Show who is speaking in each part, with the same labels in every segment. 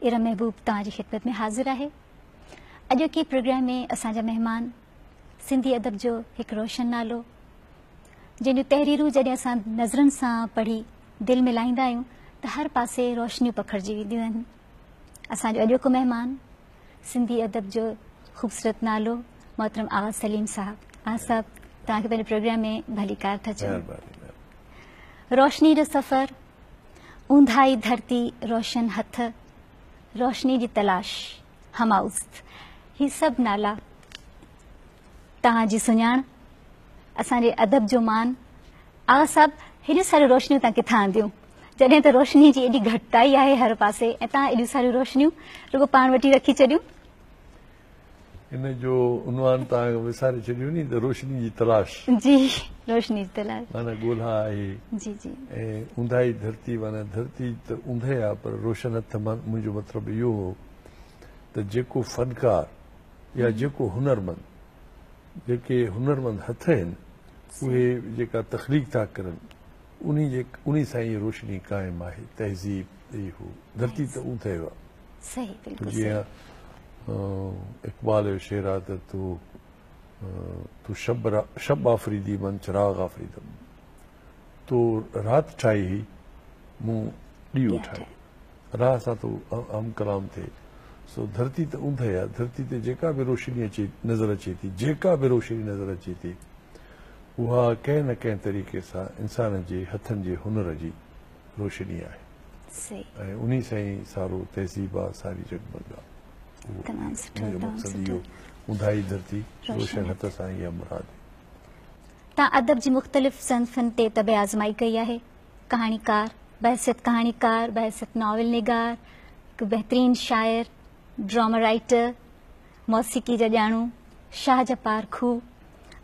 Speaker 1: इरा महबूब तव्हांजी खिदमत में हाज़िर है। अॼु के प्रोग्राम में असांजा मेहमान सिंधी अदब जो एक रोशन नालो जंहिंजूं तहरीरूं जॾहिं असां नज़रनि सां पढ़ी दिलि मिलाईंदा आहियूं त हर पासे रोशनियूं पखिड़िजी वेंदियूं आहिनि। असांजो अॼोको मेहमान सिंधी अदब जो ख़ूबसूरत नालो मोहतरम आगा सलीम साहब। आगा साहब तव्हांखे पंहिंजे प्रोग्राम में भली कार था चऊं। रोशनी जो सफ़र, ऊंधाई धरती, रोशन हथ, रोशनी जी तलाश, हमाउस, ही सभु नाला तव्हांजी सुञाण, असांजे अदब जो मान। आगा साहब हेॾियूं सारियूं रोशनियूं तव्हां किथां आंदियूं जॾहिं त रोशनी जी एॾी घटिताई आहे हर पासे ऐं तव्हां एॾियूं सारियूं रोशनियूं रुगो पाण वटि रखी छॾियूं?
Speaker 2: इन जो उनवान तव्हां विसारे छॾियो नी त रोशनी जी तलाश।
Speaker 1: जी, रोशनी जी तलाश
Speaker 2: माना ॻोल्हा आहे।
Speaker 1: जी जी।
Speaker 2: ऐं ऊंधाई धरती, माना धरती त ऊंधे आहे पर रोशन हथ मां मुंहिंजो मतिलबु इहो हो त जेको फनकार या जेको हुनरमंद, जेके हुनरमंद हथ आहिनि उहे जेका तख़लीक़ था करनि उन्ही सां ई रोशनी क़ाइमु आहे। तहज़ीब इहो धरती त ऊंधे आहे।
Speaker 1: सही, बिल्कुलु
Speaker 2: जीअं इक़बाल जो शेर आहे त तूं शब आफ़रीदी मन चिराग आफ़रीदम, तो राति ठाही हुई मूं ॾींहुं ठाहे, राह सां तो हम कलाम थिए। सो धरती त ऊंधे आहे। धरती ते जेका बि रोशनी नज़र अचे थी, जेका बि रोशनी नज़र अचे थी उहा कंहिं न कंहिं तरीक़े सां इंसान जे हथनि जे हुनर जी रोशनी आहे। ऐं उन्ही सां ई सारो तहज़ीब आहे, सारी जगमग आहे। मुंहिंजो मक़सदु इहो ऊंधाई धरती रोशन हथ सां इहा मुराद।
Speaker 1: तव्हां अदब जी मुख़्तलिफ़ सनफ़नि ते तबे आज़माई कई आहे। कहाणीकार, बहसियत कहाणीकार, बहसियत नावल निगार, हिकु बहितरीन शाइर, ड्रामा राइटर, मौसीक़ी जा ॼाणू, शाह जा पारखू,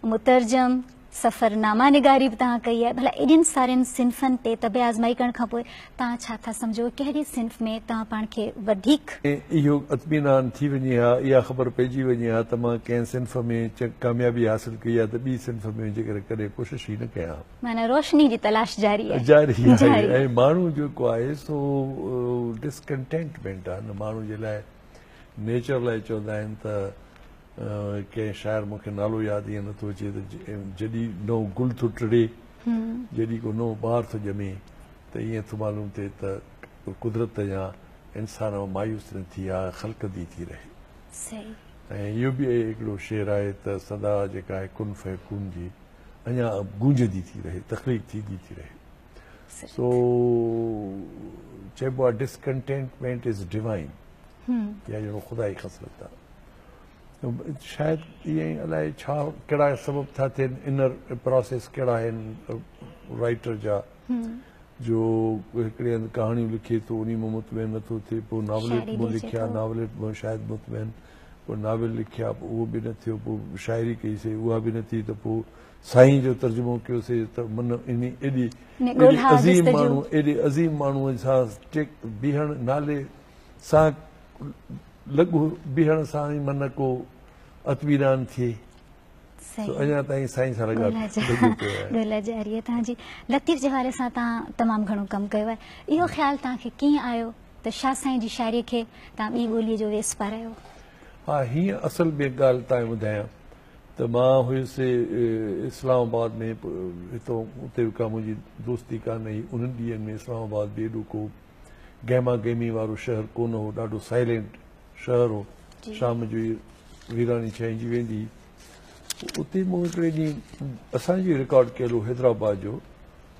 Speaker 1: मुतरजम, सफ़रनामा निगारी बि तव्हां कई आहे। भला एॾियुनि सारियुनि सिन्फ़नि ते तबे आज़माई करण खां पोइ तव्हां छा था सम्झो कहिड़ी सिन्फ़ में तव्हां पाण खे वधीक
Speaker 2: इहो इत्मीनान थी वञे हा, इहा ख़बर पइजी वञे हा त मां कंहिं सिन्फ़ में कामयाबी हासिल कई आहे त ॿी सिन्फ़ में जेकर कॾहिं कोशिशि ई न कयां।
Speaker 1: माना रोशनी जी तलाश जारी आहे।
Speaker 2: जारी आहे। ऐं माण्हू जेको आहे सो डिसकंटेंटमेंट आहे न माण्हू जे लाइ। नेचर लाइ चवंदा आहिनि त कंहिं शाइर मूंखे नालो यादि ईअं नथो अचे त जॾहिं नओं गुल थो टिड़े, जॾहिं को नओं ॿार थो ॼमे त ईअं थो मालूम थिए त कुदरत या इंसान मायूस न थी आहे, ख़लक़दी थी रहे। ऐं इहो बि हिकिड़ो शेर आहे त सदा जेका आहे कुन फयकून जी अञा गूंजदी थी रहे, तख़लीक़ थींदी थी रहे। सो चइबो आहे डिसकंटेंटमेंट इज़ डिवाइन, या ॼणो ख़ुदा जी ख़सलत आहे। शायदि ईअं ई अलाए छा कहिड़ा सबब था थियनि, इनर प्रोसेस कहिड़ा आहिनि राइटर जा जो हिकिड़े हंधि कहाणियूं लिखे थो उन में मुतमइन नथो थिए, पोइ नावलेट में लिखिया, नावलेट में शायदि मुतमइन, पोइ नावल लिखिया पोइ उहो बि न थियो, पोइ शाइरी कईसीं उहा बि न थी, त पोइ साईं जो तर्जुमो कयोसीं त मन इन एॾी अज़ीम माण्हूअ सां बीहण नाले सां लॻो बीहण सां ई मन को अतमीनान थिए। अञा ताईं साईं सां
Speaker 1: ॻोल्हा जारी आहे तव्हांजी। लतीफ़ जे हवाले सां तव्हां तमामु घणो कमु कयो आहे। इहो ख़्यालु तव्हांखे कीअं आयो त शाह साईं जी शाइरीअ खे तव्हां ॿी ॿोलीअ जो वेस पारायो?
Speaker 2: हा, हीअं असल में ॻाल्हि तव्हांखे ॿुधायां त मां हुयुसि इस्लामाबाद में, हितां उते का मुंहिंजी दोस्ती कान हुई। उन्हनि ॾींहंनि में इस्लामाबाद बि एॾो को गहमा गहमी वारो शहर कोन हो, ॾाढो साइलेंट शहर हो। शाम जो वीरानी छंछिजी वेंदी। उते मूं हिकिड़े ॾींहुं असांजी रिकॉर्ड कयल हो हैदराबाद जो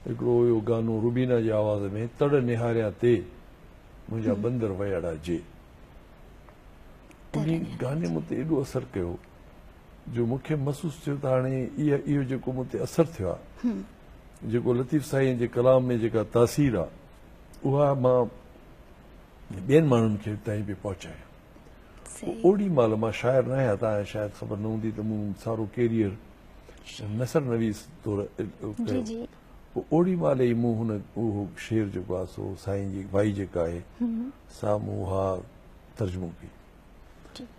Speaker 2: हिकिड़ो हुयो गानो रुबीना जी आवाज़ में, तड़ निहारिया ते मुंहिंजा बंदर वयाड़ा जे। उन गाने मूं ते एॾो असरु कयो जो मूंखे महसूसु थियो त हाणे इहो जेको मूं ते असरु थियो आहे, जेको लतीफ़ साईं जे कलाम में जेका तासीर आहे उहा मां ॿियनि माण्हुनि खे ताईं बि पहुचायां। ओॾी महिल मां शाइर न आहियां, तव्हांखे शायदि ख़बर न हूंदी त मूं सारो कैरियर नसर नवीस तौर कयो। पोइ ओॾी महिल ई मूं हुन उहो शेर जेको आहे सो साईं जी भाई जेका आहे सा मूं उहा तर्जुमो कई।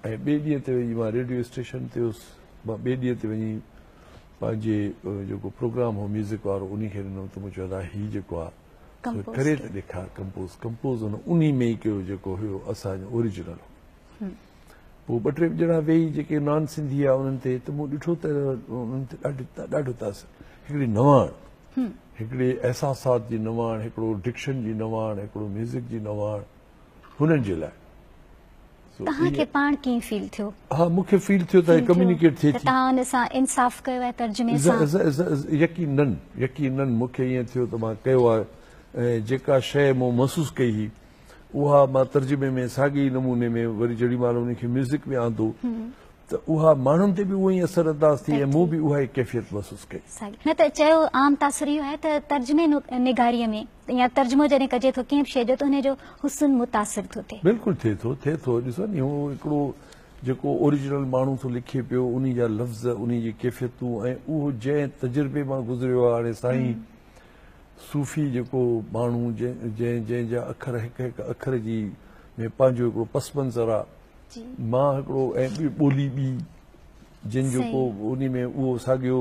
Speaker 2: ऐं ॿिए ॾींहं ते वञी मां रेडियो स्टेशन ते हुयुसि। मां ॿिए ॾींहं ते वञी पंहिंजे जेको प्रोग्राम हो म्यूज़िक वारो उन खे ॾिनो त मूं चयो हीउ जेको आहे
Speaker 1: कंपोज
Speaker 2: करे त ॾेखार कंपोज हुन उन में ई कयो जेको हुयो असांजो ओरिजिनल हो। पोइ ॿ टे ॼणा वेही जेके नॉन सिंधी आहे उन्हनि ते, त मूं ॾिठो त उन्हनि ते ॾाढो तास हिकिड़ी नवाण, हिकिड़े अहसासात जी नवाण, हिकिड़ो डिक्शन जी नवाण, हिकिड़ो म्यूज़िक जी नवाण हुननि जे लाइ।
Speaker 1: तव्हांखे पाण कीअं फील थियो?
Speaker 2: हा, मूंखे फील थियो त कम्युनिकेट थिए थी।
Speaker 1: तव्हां हुन सां इंसाफ़ कयो आहे तर्जुमे सां?
Speaker 2: यकीनन मूंखे ईअं थियो त मां कयो आहे, ऐं जेका शइ मूं महसूसु कई हुई उहा मां तर्जुमे में साॻी नमूने में वरी जेॾी महिल उनखे म्यूज़िक में आंदो त उहा माण्हुनि ते बि उहो ई असर अंदाज़ थी, ऐं मूं बि उहा ई कैफ़ियत महसूसु कई।
Speaker 1: न त चयो आम तासुर इहो आहे त तर्जुमे निगारीअ में या तर्जुमो जॾहिं कजे थो कंहिं बि शइ जो त हुनजो हुस्न मुतासिर थो थिए।
Speaker 2: बिल्कुलु थिए थो। ॾिसो नी, हू हिकिड़ो जेको ओरिजिनल माण्हू थो लिखे पियो, उन जा लफ़्ज़, उन जी कैफ़ियतूं, ऐं उहो जंहिं तजुर्बे मां गुज़रियो आहे। हाणे साईं सूफ़ी जेको माण्हू जंहिंजा अखर हिकु हिकु अखर जी में पंहिंजो हिकिड़ो पस मंज़र आहे, मां हिकिड़ो ऐं ॿी ॿोली ॿी जंहिंजो को उन में उहो साॻियो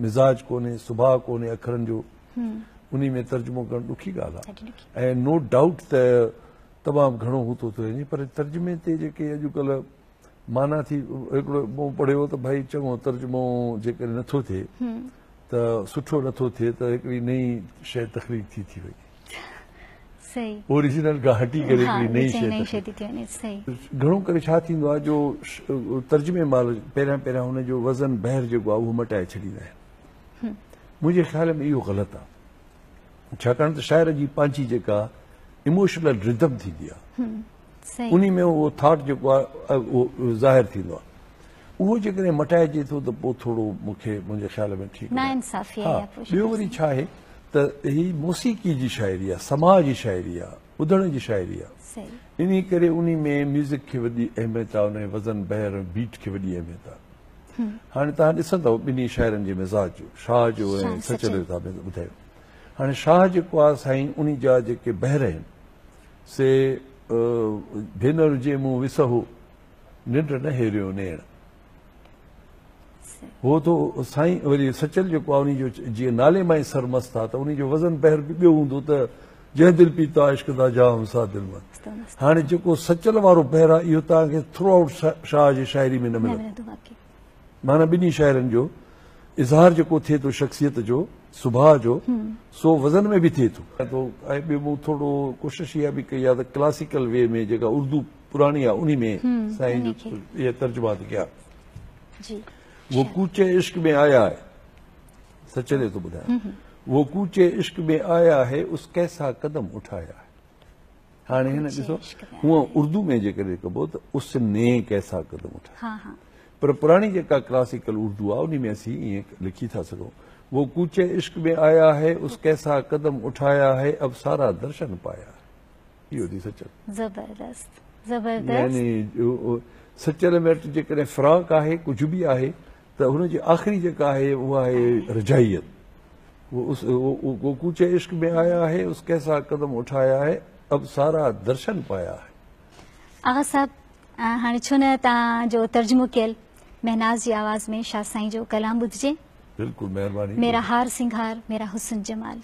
Speaker 2: मिज़ाज कोन्हे, सुभाउ कोन्हे अखरनि जो, उन में तर्जुमो करणु ॾुखी ॻाल्हि आहे। ऐं नो डाउट त तमामु घणो हू थो वञे, पर तर्जुमे ते जेके अॼुकल्ह माना थी, हिकिड़ो मूं पढ़ियो त भई चङो तर्जुमो जेकॾहिं नथो थिए त सुठो नथो थिए त हिकिड़ी नई शइ तख़लीक़ थी वई, ओरिजिनल खां हटी करे हिकिड़ी नई शइ थी वञे। घणो करे छा थींदो आहे जो तर्जुमे महिल पहिरियां हुनजो वज़न बहिर जेको आहे उहो मटाए छॾींदा आहिनि। मुंहिंजे ख़्याल में इहो ग़लति आहे, छाकाणि त शाइर जी पंहिंजी जेका इमोशनल रिदम थींदी आहे, उन में उहो थॉट जेको आहे उहो ज़ाहिर थींदो आहे। उहो जेकॾहिं मटाइजे थो त पोइ थोरो मूंखे मुंहिंजे ख़्याल में ठीकु आहे। ॿियो वरी छा आहे त ही मौसीक़ी जी शाइरी आहे, समाज जी शाइरी आहे, ॿुधण जी शाइरी आहे। इन करे उन में म्यूज़िक खे वॾी अहमियत आहे, उन वज़न बहिर बीट खे वॾी अहमियत आहे। हाणे तव्हां ॾिसंदव ॿिन्ही शाइरनि जे मिज़ाज जो, शाह जो ऐं सचल जो तव्हां ॿुधायो। हाणे शाह जेको आहे साईं, उन जा जेके बहिर आहिनि से भेनर जे मूं विसहो निंड न हेरियो नेण, हो तो साईं। वरी सचल जेको आहे उनजो जीअं नाले मां ई सरमस्त आहे, त उनजो वज़न बहिर बि ॿियो हूंदो त जंहिं दिलि पीता इश्क दा जाम सा दिलि मां। हाणे जेको सचल वारो बहिर आहे इहो तव्हांखे थ्रू आउट शाह जी शाइरी में न मिलंदो। माना ॿिन्ही शाइरनि जो इज़हार जेको थिए थो शख़्सियत जो, सुभाउ जो, सो वज़न में बि थिए थो। ऐं ॿियो मूं थोरो कोशिश इहा बि कई आहे त क्लासिकल वे में जेका उर्दू पुराणी आहे उन में साईं जो इहे तर्जुमा थी कया। वो कूचे इश्क में आया है, सचले तो ॿुधाए, वो कूचे इश्क में आया है, उस कैसा कदम उठाया है। हाणे हिन ॾिसो, हूअं उर्दू में जेकॾहिं कबो त उसने कैसा कदम उठाया, पर पुराणी जेका क्लासिकल उर्दू आहे उन में असीं ईअं लिखी था सघूं, वो कूचे इश्क में आया है, उस कैसा कदम उठाया है, अब सारा दर्शन पाया। इहो थी सचल।
Speaker 1: ज़बरदस्त
Speaker 2: यानी सचल में जेकॾहिं फ़राक़ आहे, कुझु बि आहे, त हुनजी आख़िरी जेका आहे उहा आहे रजाइयत। वो कूचे इश्क में आया है, उस कैसा कदम उठाया है, अब सारा दर्शन पाया है।
Speaker 1: आगा साहब, हाणे छो न तव्हांजो तर्जुमो कयल महनाज़ जी आवाज़ में शाह साईं जो कलाम ॿुधिजे।
Speaker 2: बिल्कुलु, महिरबानी।
Speaker 1: मेरा हार सिंगार मेरा हुस्न जमाल।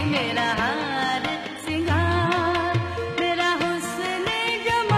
Speaker 3: मेरा हार सिंगार मेरा हुस्न जमाल।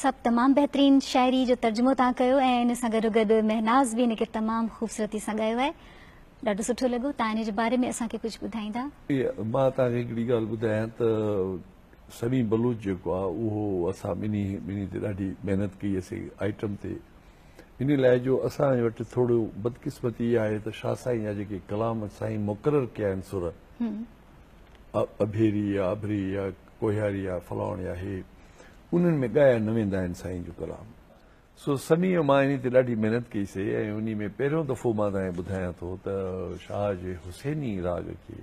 Speaker 1: सब तमाम बेहतरीन शायरी जो तर्जुमो तव्हां कयो ऐं इन सां गॾोगॾु महनाज़ बि इनखे तमामु ख़ूबसूरती सां ॻायो आहे। ॾाढो सुठो लॻो। तव्हां इन जे बारे में असांखे कुझु ॿुधाईंदा?
Speaker 2: मां तव्हांखे हिकिड़ी ॻाल्हि ॿुधायां त समी बलूच जेको आहे उहो असां ॿिन्ही ते ॾाढी महिनत कईसीं आइटम ते। इन लाइ जो असां वटि थोरो बदकिस्मती इहा आहे त शाह साईं जा जेके कलाम साईं मुक़ररु कया आहिनि सुर, अभेरी या अभरी या कोहियारी या फलाण या हे, उन्हनि में ॻाया न वेंदा आहिनि साईं जो कलाम। सो समी मां इन ते ॾाढी महिनत कईसीं ऐं उन में पहिरियों दफ़ो मां तव्हांखे ॿुधायां थो त शाह जे हुसैनी राग खे,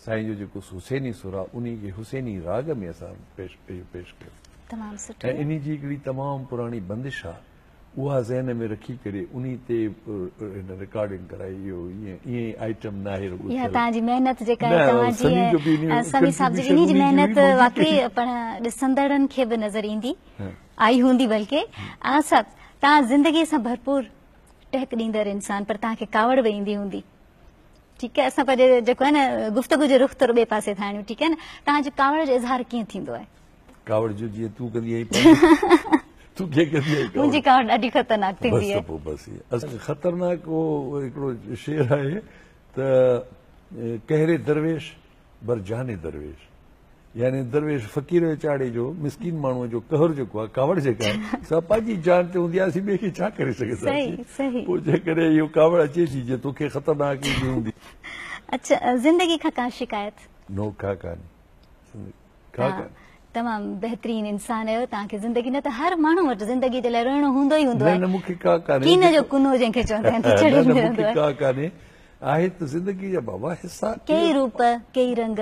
Speaker 2: साईं जो जेको हुसैनी सुर आहे उन खे हुसैनी राग में असां पेश कयो।
Speaker 1: तमामु सुठो।
Speaker 2: ऐं इन जी हिकिड़ी तमामु पुराणी बंदिश आहे, उहा ज़हन में रखी करे उन ते रिकॉर्डिंग कराई। इहो ईअं आइटम न आहे।
Speaker 1: इहा तव्हांजी महिनत जेका आहे तव्हांजी समी साहब जी इन जी महिनत वाकई पाण ॾिसंदड़नि खे बि नज़र ईंदी आई हूंदी। बल्कि साहब तव्हां ज़िंदगीअ सां भरपूर टहक ॾींदड़ इंसान, पर तव्हांखे कावड़ बि ईंदी हूंदी। ठीकु आहे, असां पंहिंजे जेको आहे न गुफ़्तगू जो रुख़ थोरो ॿिए पासे था आणियूं। ठीकु आहे न, तव्हांजो कावड़ जो इज़हार कीअं थींदो आहे?
Speaker 2: कावड़ जो जीअं तूं कंदी आहीं
Speaker 1: मुंहिंजी कावड़ ॾाढी ख़तरनाक थींदी आहे।
Speaker 2: बसि ख़तरनाक हिकिड़ो शेर आहे त कहरे दरवेश बर जाने दरवेश, यानी दरवेश फ़क़ीर चाड़े जो मिसकिन माण्हूअ जो कहर जेको आहे, कावड़ जेका आहे सा पंहिंजी जान ते हूंदी आहे, असीं ॿिए खे छा करे सघंदासीं। पोइ जेकॾहिं इहो कावड़ अचे थी जे तोखे ख़तरनाक ईंदी हूंदी।
Speaker 1: अच्छा, ज़िंदगी खां का शिकायत?
Speaker 2: नो, का कान्हे।
Speaker 1: तमामु बहितरीन इंसान आहियो। तव्हांखे ज़िंदगी न त हर माण्हू वटि ज़िंदगी जे लाइ रोइणो हूंदो ई हूंदो आहे।
Speaker 2: मूंखे का कान्हे,
Speaker 1: कीन जो कुनो जंहिंखे चवंदा आहिनि,
Speaker 2: का कान्हे। आहे त ज़िंदगी जा बाबा हिसा,
Speaker 1: कई रूप कई रंग।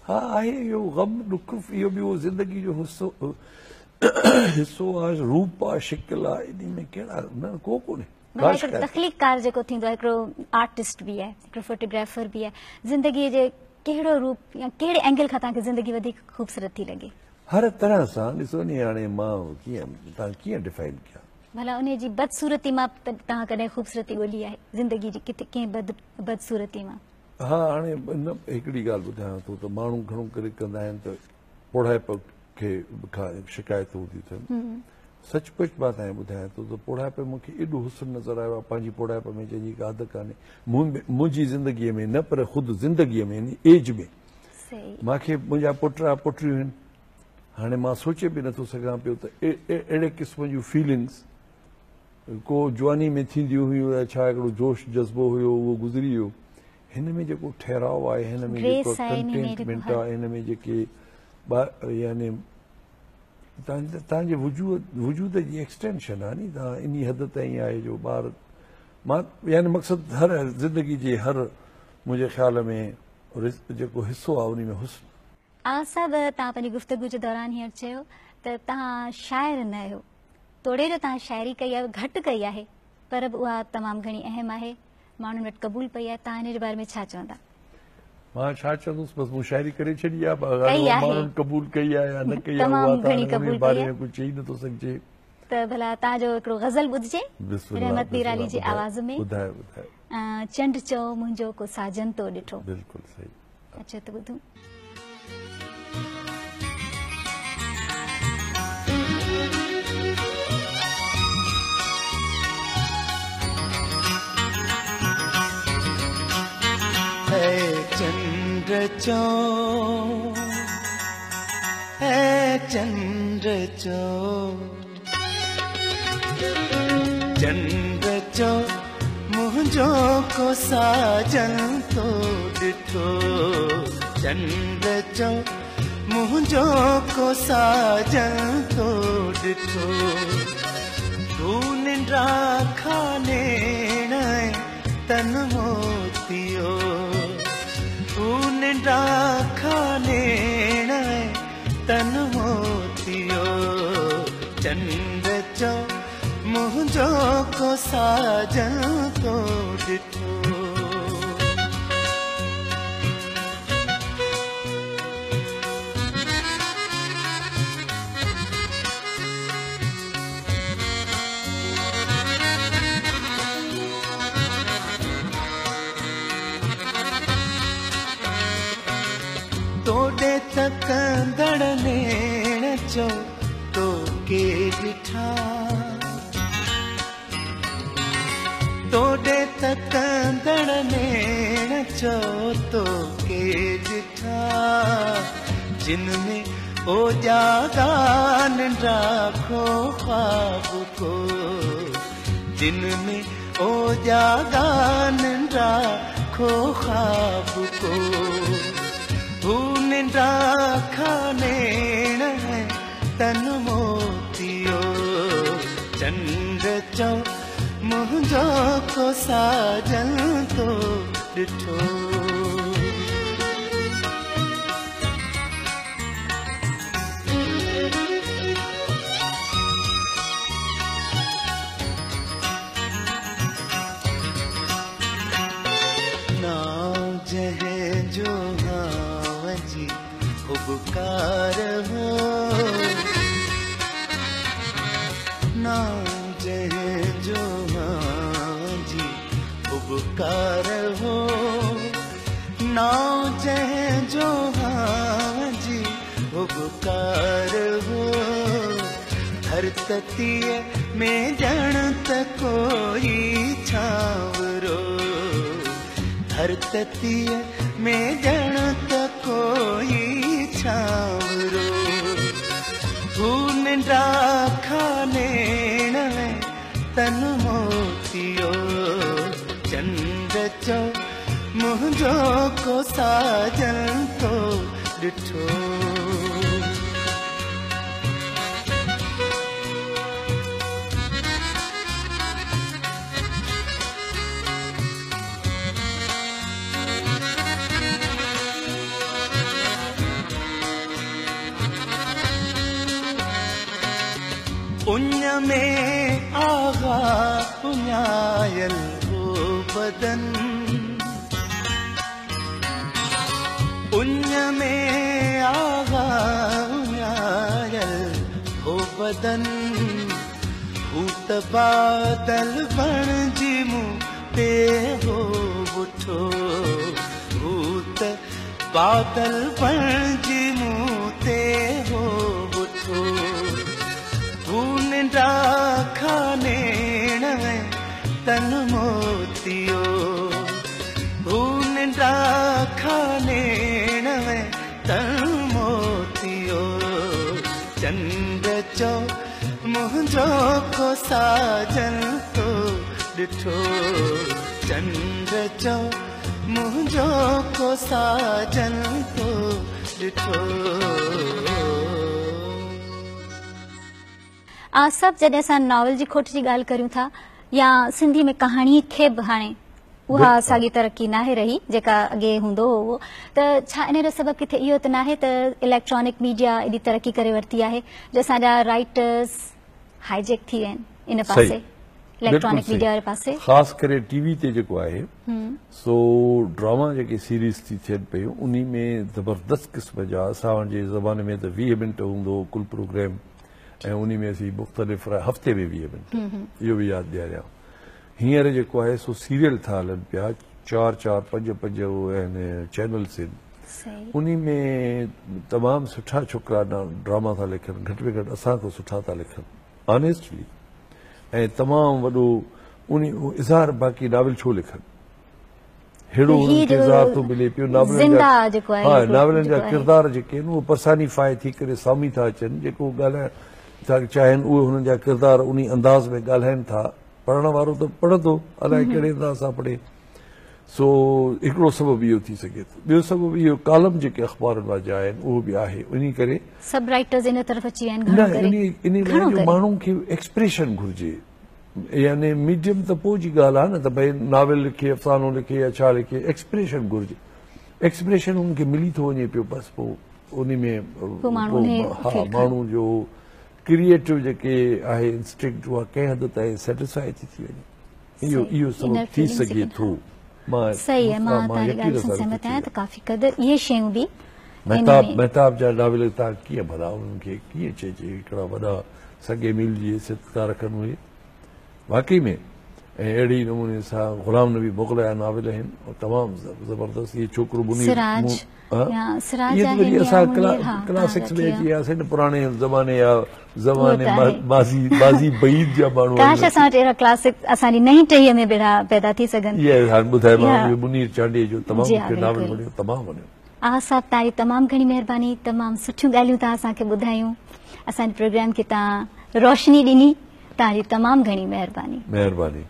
Speaker 2: हा आहे, इहो गम दुख इहो बि उहो ज़िंदगी जो हिसो आहे, रूप आहे, शिकिल आहे। इन में कहिड़ा न को कोन्हे।
Speaker 1: हिकिड़ो तख़लीक़कार जेको थींदो आहे, हिकिड़ो आर्टिस्ट बि आहे, हिकिड़ो फोटोग्राफर बि आहे। ज़िंदगीअ जे कहिड़ो रूप या कहिड़े एंगल खां तव्हांखे ज़िंदगी वधीक ख़ूबसूरत थी लॻे?
Speaker 2: हर तरह सां ॾिसो नी, हाणे मां तव्हां कीअं डिफाइन कयां
Speaker 1: भला उन जी बदसूरती मां तव्हां कॾहिं ख़ूबसूरती ॻोल्ही आहे ज़िंदगी जी किथे कंहिं बदसूरती मां?
Speaker 2: हा, हाणे हिकिड़ी ॻाल्हि ॿुधायां थो त माण्हू घणो करे कंदा आहिनि त पोढ़ाइप खे खां शिकायतूं हूंदियूं अथनि। सचपुच मां तव्हांखे ॿुधायां थो त पोढ़ाइप मूंखे एॾो हुस्न नज़र आयो आहे, पंहिंजी पोढ़ाइप में जंहिंजी का हद कान्हे मुंहिंजी ज़िंदगीअ में, न पर ख़ुदि ज़िंदगीअ में, एज में। मूंखे मुंहिंजा पुट पुटियूं आहिनि। हाणे मां सोचे बि नथो सघां पियो त अहिड़े क़िस्म जूं फीलिंग्स को जवानी में थींदियूं हुयूं या छा हिकिड़ो जोश जज़्बो हुयो, उहो गुज़री वियो। हिन में जेको ठहराव आहे, हिन में जेको कंटेंटमेंट आहे, हिन में जेके यानी तव्हांजे वजूद जी एक्सटेंशन आहे नी, तव्हां इन हद ताईं आहे जो ॿार मां यानी मक़सदु हर ज़िंदगी जे हर मुंहिंजे ख़्याल में जेको हिसो आहे उन में हुस्न।
Speaker 1: सभु तव्हां पंहिंजी गुफ़्तगू जे दौरान हींअर चयो त तव्हां शाइर न आहियो। तोड़े जो तव्हां शाइरी कई आहे, घटि कई आहे, पर बि उहा तमामु घणी अहम आहे, माण्हुनि वटि क़बूल पई आहे। तव्हां हिन जे बारे में छा चवंदा?
Speaker 2: मां छा चवंदुसि, बसि मूं शाइरी करे छॾी आहे, माण्हुनि क़बूल कई आहे या न कई आहे, बारे में कुझु चई नथो सघिजे।
Speaker 1: त भला तव्हांजो हिकिड़ो गज़ल ॿुधिजे रहमत मीराली जी आवाज़ में। चंड चओ मुंहिंजो को साजन तो ॾिठो।
Speaker 2: बिल्कुलु सही।
Speaker 1: अचो त ॿुधूं।
Speaker 3: चंद्र चो है चंद्र चो, चंद्र चो मुझो को साजन तो ॾिठो। चंद्र चो मुझो को साजन तो ॾिठो। तू निंड्रा खाने तन मोतियो, तू निंड्रा खाने तन मोतियो। चंद्र चो मुझो को साजन तो ॾिठो। तोड़े तकंदड़ नेण चो तो के ॾिठा तोड़े तकंदड़ नेण चो तो के ॾिठा जिनमें ओ जागान राखो ख्वाब को जिनमें ओ जागान राखो ख्वाब को भून राखा नेण है तन मोतियो चंद्र चो मुझो को साजन तो ॾिठो उपकार हो ना जह जो जी उपकार हो ना जह जो जी उपकार हो हर ततीय में जण त कोई छावरो हर ततीय में जण त कोई छावरो भून राखा नेण तन मोतियो चंद्र चो मुझो को साजन तो ॾिठो उन में आगा उन्यायल हो बदन उन में आगा उन्यायल हो बदन भूत बादल बण जी मुँह पे हो उठो भूत बादल बण जी मुँह ते हो उठो भून राखा नेण तन मोतियो भून राखा नेण तन मोतियो चंद्र चो मुझो को साजन तो ॾिठो चंद्र चो मुझो को साजन तो ॾिठो
Speaker 1: सभु जॾहिं असां नॉवल जी खोट जी ॻाल्हि करियूं था या सिंधी में कहाणी खे बि हाणे उहा साॻी तरक़ी नाहे रही जेका अॻे हूंदो हो त छा इन जो सबबु किथे इहो त नाहे त इलेक्ट्रॉनिक मीडिया एॾी तरक़ी करे वरिती आहे जो असांजा राइटर्स हाईजेक थी विया आहिनि इन पासे इलेक्ट्रॉनिक मीडिया वारे पासे
Speaker 2: ख़ासि करे टीवी ते जेको आहे सो ड्रामा जेके सीरीज़ थी थियनि पियूं उन में ज़बरदस्त क़िस्म जा असां जे ज़माने में त 20 मिंट हूंदो कुल प्रोग्राम ऐं उन में असीं मुख़्तलिफ़ हफ़्ते में 20 मिंट इहो बि यादि ॾियारियां हींअर जेको आहे सो सीरियल था हलनि पिया 4-4 5-5 आहिनि चैनल्स आहिनि उन में तमामु सुठा छोकिरा ड्रामा था लिखनि घटि में घटि असां खां सुठा था लिखनि ऑनेस्टली ऐं तमामु वॾो उन इज़हार बाक़ी नावल छो लिखनि हेड़ो उन्हनि खे इज़हार थो मिले पियो नावलनि जा किरदार जेके आहिनि उहे पर्सानीफाई थी करे साम्हूं था अचनि जेको ॻाल्हाइण था चाहिनि उहे हुननि जा किरदार उन अंदाज़ में ॻाल्हाइनि था पढ़ण वारो त पढ़ंदो अलाए कहिड़े अंदाज़ सां पढ़े सो हिकिड़ो सबबु इहो थी सघे थो ॿियो सबबु इहो कॉलम जेके अख़बारनि वारा आहिनि उहो बि आहे इन करे
Speaker 1: सभु राइटर्स इन तरफ़ अची विया आहिनि
Speaker 2: इन माण्हुनि खे एक्सप्रेशन घुरिजे यानी मीडियम त पोइ जी ॻाल्हि आहे न त भई नावल लिखे अफ़सानो लिखे या छा लिखे एक्सप्रेशन घुरिजे एक्सप्रेशन उनखे मिली थो वञे पियो बसि पोइ उन में हा माण्हू जो क्रिएटिव जेके आहे इंस्टिंक्ट उहा कंहिं हद ताईं सेटिस्फाई थी वञे इहो सबबु थी सघे थो
Speaker 1: सही है मां तव्हांजी ॻाल्हि सां सहमत आहियां त काफ़ी क़दुरु इहे शयूं बि
Speaker 2: मेहताब जा नावल तव्हां कीअं भला उन्हनि खे कीअं चइजे हिकिड़ा वॾा सॻे मील जी हैसियत था रखनि उहे वाकई में ऐं अहिड़ी नमूने सां ग़ुलाम नबी मोकिलिया नाविल आहिनि और तमामु ज़बरदस्त इहे छोकिरो मुनीर
Speaker 1: सिराज या सिराज
Speaker 2: इहे त वरी
Speaker 1: आहिनि
Speaker 2: असां
Speaker 1: या मुनीर, हा,
Speaker 2: क्लासिक्स में
Speaker 1: तव्हां
Speaker 2: अची वियासीं न पुराणे ज़माने या ज़माने
Speaker 1: उहो त आहे।
Speaker 2: बाज़ी बईद जा माण्हू
Speaker 1: काश असां वटि अहिड़ा क्लासिक असांजी नई टहीअ में बेड़ा पैदा थी सघनि।
Speaker 2: इहे हाणे ॿुधाए मां
Speaker 1: या।
Speaker 2: इहो मुनीर चांडीअ जो तमामु
Speaker 1: जी हा,
Speaker 2: मूंखे नाविल
Speaker 1: बिल्कुलु।
Speaker 2: वणियो तमामु वणियो।
Speaker 1: साहब तव्हांजी तमामु घणी महिरबानी, तमामु सुठियूं ॻाल्हियूं तव्हां असांखे ॿुधायूं, असांजे प्रोग्राम खे तव्हां रोशनी ॾिनी, तव्हांजी तमामु घणी महिरबानी।
Speaker 2: महिरबानी।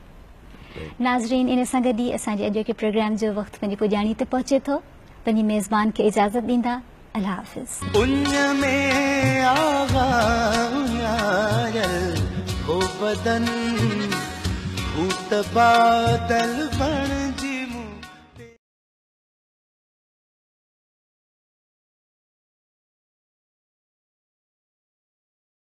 Speaker 1: नाज़रीन, इन सां गॾु ई असांजे अॼु के प्रोग्राम जो वक़्तु पंहिंजी पुॼाणी ते पहुचे थो। पंहिंजी मेज़बान खे इजाज़त ॾींदा, अल्लाह हाफ़िज़।
Speaker 3: उन में आगा उञायल हो बदन हू त बादल बण